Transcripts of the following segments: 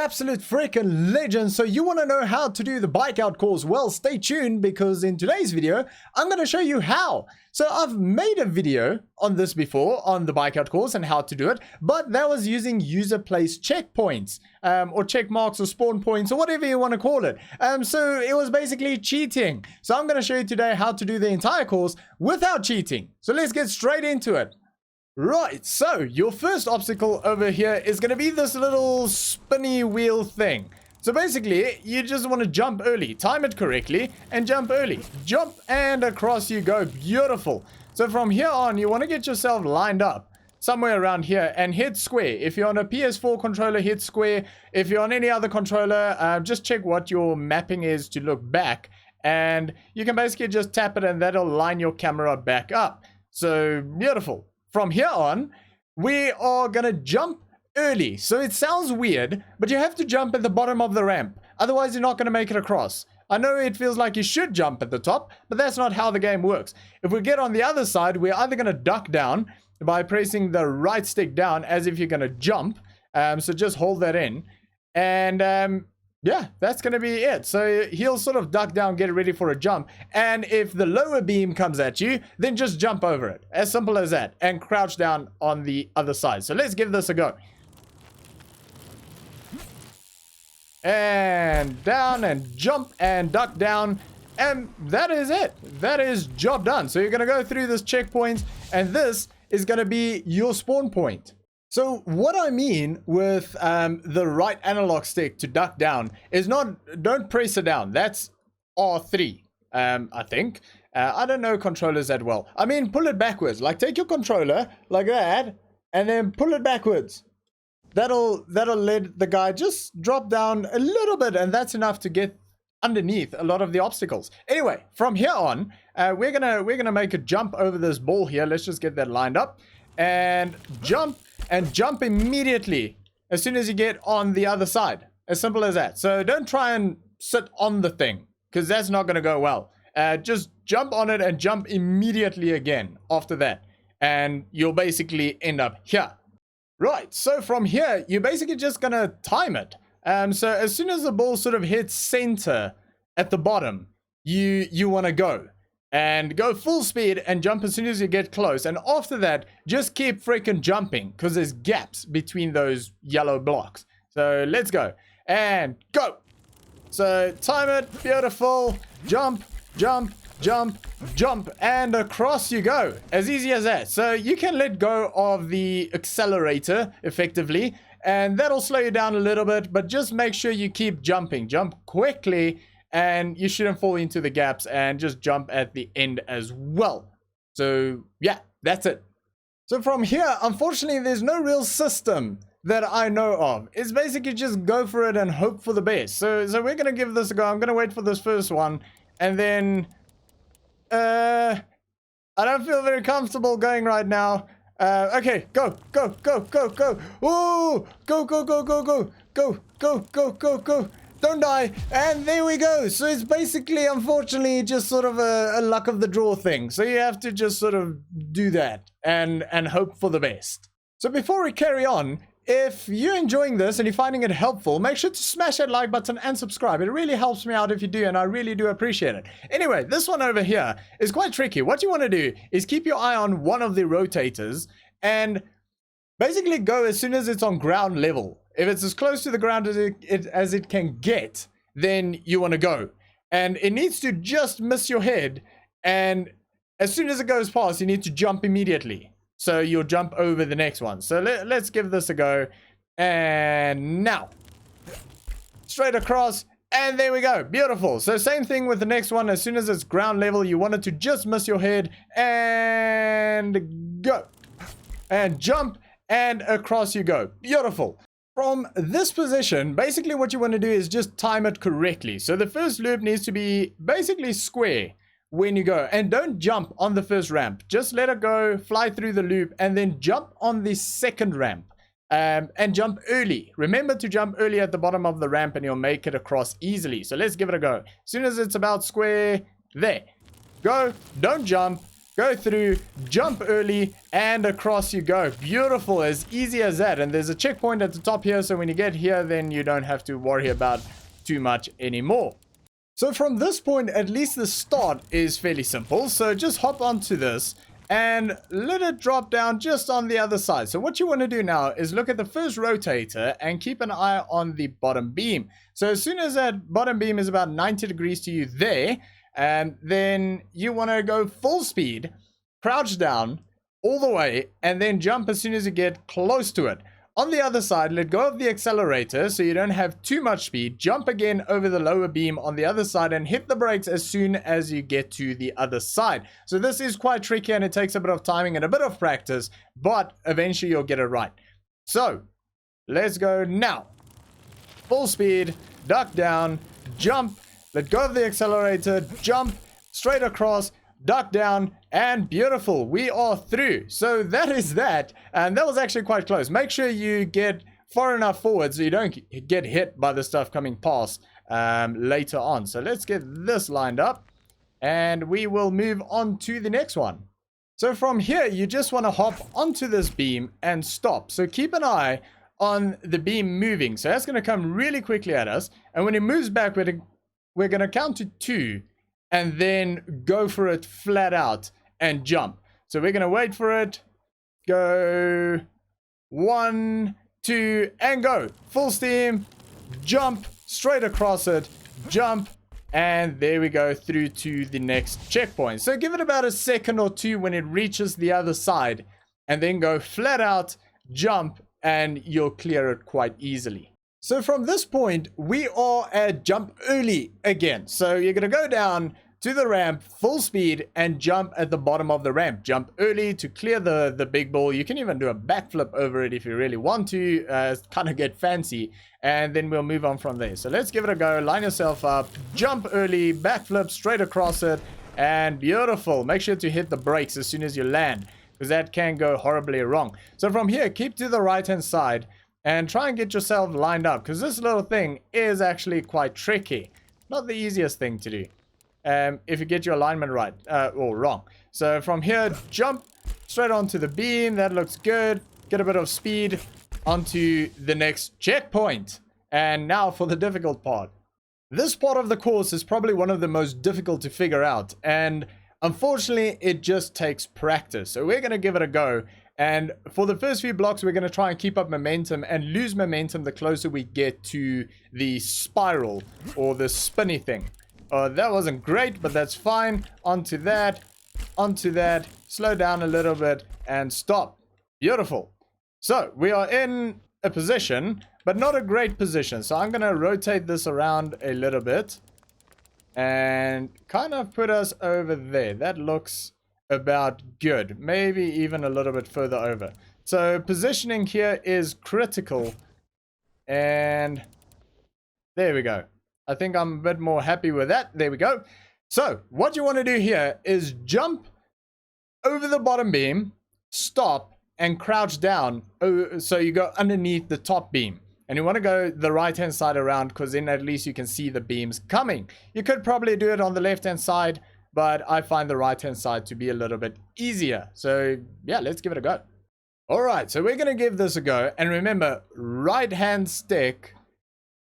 absolute freaking legend. So you want to know how to do the bike out course? Well, stay tuned, because in today's video, I'm going to show you how. So I've made a video on this before, on the bike out course and how to do it, but that was using user placed checkpoints, or check marks or spawn points or whatever you want to call it. So it was basically cheating. So I'm going to show you today how to do the entire course without cheating. So let's get straight into it. Right, so your first obstacle over here is going to be this little spinny wheel thing. So basically, you just want to jump early, time it correctly, and jump early. Jump and across you go. Beautiful. So from here on, you want to get yourself lined up somewhere around here and hit square. If you're on a PS4 controller, hit square. If you're on any other controller, just check what your mapping is to look back. And you can basically just tap it and that'll line your camera back up. So beautiful. From here on, we are going to jump early. So it sounds weird, but you have to jump at the bottom of the ramp. Otherwise, you're not going to make it across. I know it feels like you should jump at the top, but that's not how the game works. If we get on the other side, we're either going to duck down by pressing the right stick down as if you're going to jump. So just hold that in. And yeah, that's going to be it. So he'll sort of duck down, get ready for a jump. And if the lower beam comes at you, then just jump over it. As simple as that. And crouch down on the other side. So let's give this a go. And down and jump and duck down. And that is it. That is job done. So you're going to go through this checkpoint. And this is going to be your spawn point. So what I mean with the right analog stick to duck down is don't press it down. That's R3, I think. I don't know controllers that well. I mean, pull it backwards. Like, take your controller like that and then pull it backwards. That'll let the guy just drop down a little bit, and that's enough to get underneath a lot of the obstacles. Anyway, from here on, we're gonna make a jump over this ball here. Let's just get that lined up and jump. And jump immediately as soon as you get on the other side. As simple as that. So don't try and sit on the thing, because that's not going to go well. Just jump on it and jump immediately again after that. And you'll basically end up here. Right, so from here, you're basically just going to time it. So as soon as the ball sort of hits center at the bottom, you want to go. And go full speed and jump as soon as you get close. And after that, just keep freaking jumping, because there's gaps between those yellow blocks. So let's go. And go. So time it. Beautiful. Jump, jump, jump, jump. And across you go. As easy as that. So you can let go of the accelerator effectively. And that'll slow you down a little bit. But just make sure you keep jumping. Jump quickly. And you shouldn't fall into the gaps, and just jump at the end as well. So yeah, that's it. So from here, unfortunately, there's no real system that I know of. It's basically just go for it and hope for the best. So we're going to give this a go. I'm going to wait for this first one. And then, I don't feel very comfortable going right now. Okay, go, go, go, go, go. Ooh, go, go, go, go, go, go, go, go, go, go. Don't die. And there we go. So it's basically, unfortunately, just sort of a luck of the draw thing. So you have to just sort of do that and hope for the best. So before we carry on, if you're enjoying this and you're finding it helpful, make sure to smash that like button and subscribe. It really helps me out if you do, and I really do appreciate it. Anyway, this one over here is quite tricky. What you want to do is keep your eye on one of the rotators and basically go as soon as it's on ground level. If it's as close to the ground as it can get, then you want to go. And it needs to just miss your head. And as soon as it goes past, you need to jump immediately. So you'll jump over the next one. So let's give this a go. And now. Straight across. And there we go. Beautiful. So same thing with the next one. As soon as it's ground level, you want it to just miss your head. And go. And jump. And across you go. Beautiful. From this position, basically what you want to do is just time it correctly. So the first loop needs to be basically square when you go. And don't jump on the first ramp. Just let it go, fly through the loop, and then jump on the second ramp. And jump early. Remember to jump early at the bottom of the ramp and you'll make it across easily. So let's give it a go. As soon as it's about square, there. Go, don't jump, go through, jump early, and across you go. Beautiful, as easy as that. And there's a checkpoint at the top here, so when you get here, then you don't have to worry about too much anymore. So from this point, at least the start is fairly simple. So just hop onto this and let it drop down just on the other side. So what you want to do now is look at the first rotator and keep an eye on the bottom beam. So as soon as that bottom beam is about 90 degrees to you there, and then you want to go full speed, crouch down all the way, and then jump as soon as you get close to it. On the other side, let go of the accelerator so you don't have too much speed. Jump again over the lower beam on the other side and hit the brakes as soon as you get to the other side. So this is quite tricky and it takes a bit of timing and a bit of practice, but eventually you'll get it right. So let's go now. Full speed, duck down, jump, let go of the accelerator, jump, straight across, duck down, and beautiful, we are through. So that is that, and that was actually quite close. Make sure you get far enough forward so you don't get hit by the stuff coming past later on. So let's get this lined up and we will move on to the next one. So from here you just want to hop onto this beam and stop. So keep an eye on the beam moving. So that's going to come really quickly at us, and when it moves back, we're going to count to 2 and then go for it flat out and jump. So we're going to wait for it. Go 1, 2, and go. Full steam. Jump straight across it. Jump. And there we go through to the next checkpoint. So give it about a second or two when it reaches the other side. And then go flat out, jump, and you'll clear it quite easily. So from this point, we are at jump early again. So you're going to go down to the ramp, full speed, and jump at the bottom of the ramp. Jump early to clear the big ball. You can even do a backflip over it if you really want to, kind of get fancy. And then we'll move on from there. So let's give it a go. Line yourself up, jump early, backflip straight across it, and beautiful. Make sure to hit the brakes as soon as you land, because that can go horribly wrong. So from here, keep to the right-hand side and try and get yourself lined up, because this little thing is actually quite tricky. Not the easiest thing to do if you get your alignment right or wrong. So from here, jump straight onto the beam. That looks good. Get a bit of speed onto the next checkpoint. And now for the difficult part. This part of the course is probably one of the most difficult to figure out, and unfortunately it just takes practice. So we're going to give it a go. And for the first few blocks, we're going to try and keep up momentum and lose momentum the closer we get to the spiral or the spinny thing. That wasn't great, but that's fine. Onto that, slow down a little bit and stop. Beautiful. So we are in a position, but not a great position. So I'm going to rotate this around a little bit and kind of put us over there. That looks about good, maybe even a little bit further over. So positioning here is critical, and there we go. I think I'm a bit more happy with that. There we go. So what you want to do here is jump over the bottom beam, stop, and crouch down so you go underneath the top beam. And you want to go the right hand side around, because then at least you can see the beams coming. You could probably do it on the left hand side, but I find the right hand side to be a little bit easier. So yeah, let's give it a go. All right, so we're going to give this a go. And remember, right hand stick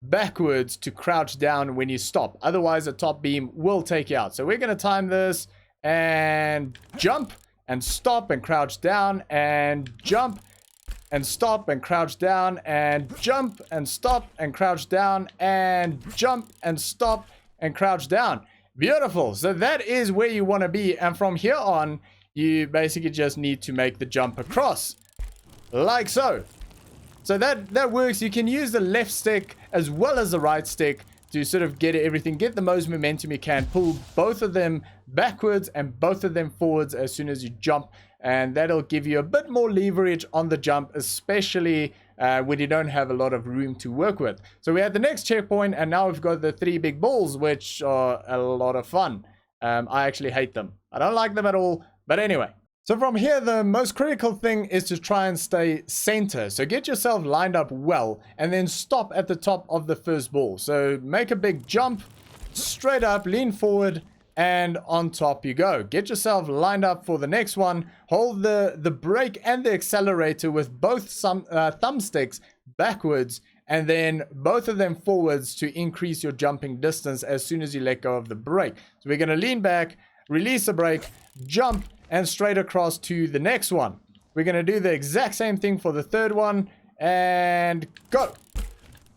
backwards to crouch down when you stop. Otherwise, the top beam will take you out. So we're going to time this and jump and stop and crouch down and jump and stop and crouch down and jump and stop and crouch down and jump and stop and crouch down. Beautiful. So that is where you want to be. And from here on, you basically just need to make the jump across. Like so. So that works. You can use the left stick as well as the right stick to sort of get everything, get the most momentum you can. Pull both of them backwards and both of them forwards as soon as you jump. And that'll give you a bit more leverage on the jump, especially when you don't have a lot of room to work with. So we're at the next checkpoint, and now we've got the 3 big balls, which are a lot of fun. I actually hate them. I don't like them at all. But anyway. So from here, the most critical thing is to try and stay center. So get yourself lined up well, and then stop at the top of the first ball. So make a big jump, straight up, lean forward, and on top you go. Get yourself lined up for the next one. Hold the brake and the accelerator with both thumbsticks backwards, and then both of them forwards to increase your jumping distance as soon as you let go of the brake. So we're going to lean back, release the brake, jump, and straight across to the next one. We're going to do the exact same thing for the third one, and go.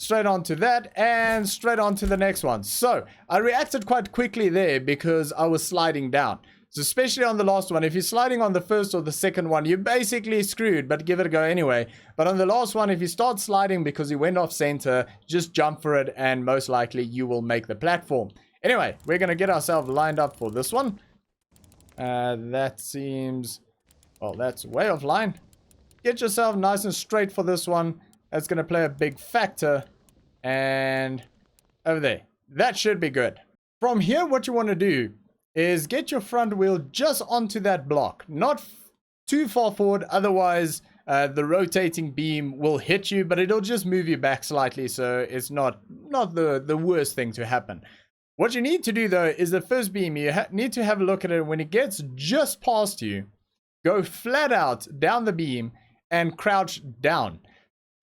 Straight onto that, and straight onto the next one. So I reacted quite quickly there because I was sliding down. So especially on the last one, if you're sliding on the first or the second one, you're basically screwed, but give it a go anyway. But on the last one, if you start sliding because you went off center, just jump for it and most likely you will make the platform. Anyway, we're going to get ourselves lined up for this one. That seems... well, that's way offline. Get yourself nice and straight for this one. That's going to play a big factor. And over there. That should be good. From here, what you want to do is get your front wheel just onto that block. Not too far forward, otherwise the rotating beam will hit you, but it'll just move you back slightly, so it's not the worst thing to happen. What you need to do though is the first beam, you need to have a look at it. When it gets just past you, go flat out down the beam and crouch down.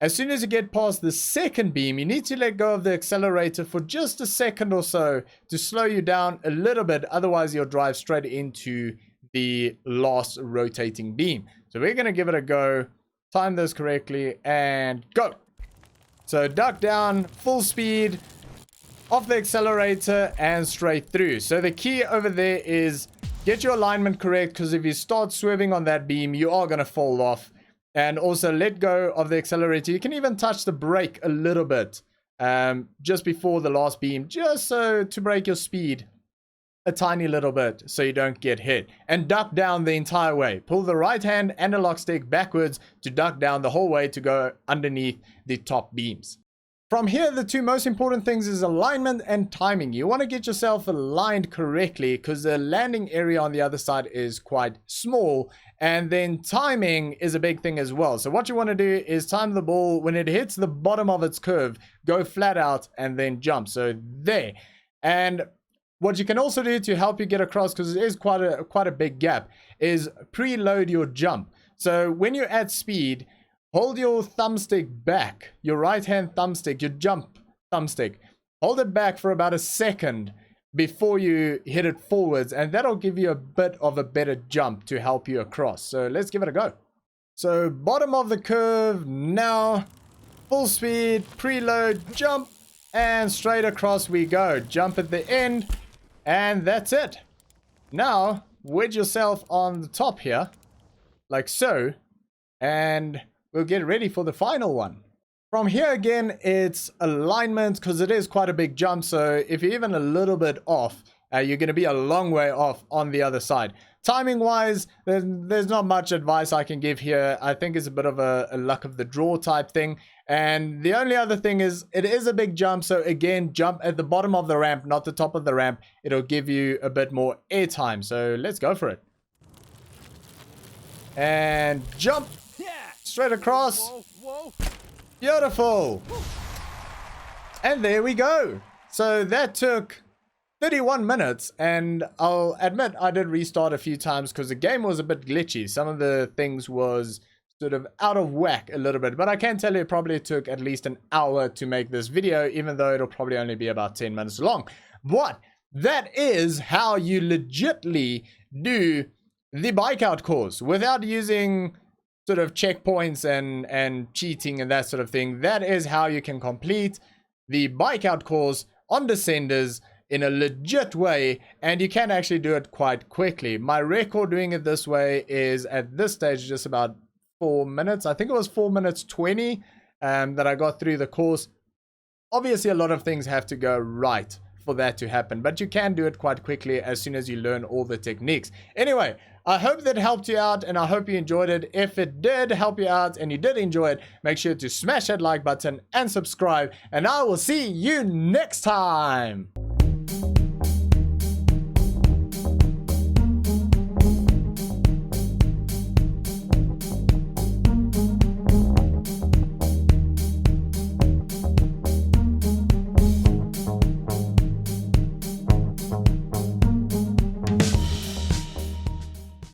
As soon as you get past the second beam, you need to let go of the accelerator for just a second or so to slow you down a little bit. Otherwise, you'll drive straight into the last rotating beam. So we're going to give it a go, time this correctly, and go. So duck down, full speed, off the accelerator, and straight through. So the key over there is get your alignment correct, because if you start swerving on that beam, you are going to fall off. And also let go of the accelerator. You can even touch the brake a little bit just before the last beam, just so to break your speed a tiny little bit so you don't get hit. And duck down the entire way. Pull the right hand analog stick backwards to duck down the whole way to go underneath the top beams. From here, the two most important things is alignment and timing. You want to get yourself aligned correctly because the landing area on the other side is quite small. And then timing is a big thing as well. So what you want to do is time the ball when it hits the bottom of its curve, go flat out and then jump. So there. And what you can also do to help you get across, because it is quite a big gap, is preload your jump. So when you're at speed, hold your thumbstick back, your right hand thumbstick, your jump thumbstick. Hold it back for about a second before you hit it forwards, and that'll give you a bit of a better jump to help you across. So let's give it a go. So bottom of the curve now, full speed, preload, jump, and straight across we go. Jump at the end, and that's it. Now wedge yourself on the top here, like so, and we'll get ready for the final one. From here again, it's alignment, because it is quite a big jump. So if you're even a little bit off, you're going to be a long way off on the other side. Timing wise, there's not much advice I can give here. I think it's a bit of a luck of the draw type thing. And the only other thing is, it is a big jump. So again, jump at the bottom of the ramp, not the top of the ramp. It'll give you a bit more air time. So let's go for it. And jump. Straight across. Whoa. Beautiful. And there we go. So that took 31 minutes, and I'll admit I did restart a few times because the game was a bit glitchy. Some of the things was sort of out of whack a little bit, but I can tell you it probably took at least an hour to make this video, even though it'll probably only be about 10 minutes long. But that is how you legitly do the BikeOut course without using sort of checkpoints and cheating and that sort of thing. That is how you can complete the BikeOut course on Descenders in a legit way, and you can actually do it quite quickly. My record doing it this way is at this stage just about 4 minutes. I think it was 4 minutes 20 that I got through the course. Obviously a lot of things have to go right for that to happen, but you can do it quite quickly as soon as you learn all the techniques. Anyway, I hope that helped you out, and I hope you enjoyed it. If it did help you out and you did enjoy it, make sure to smash that like button and subscribe, and I will see you next time.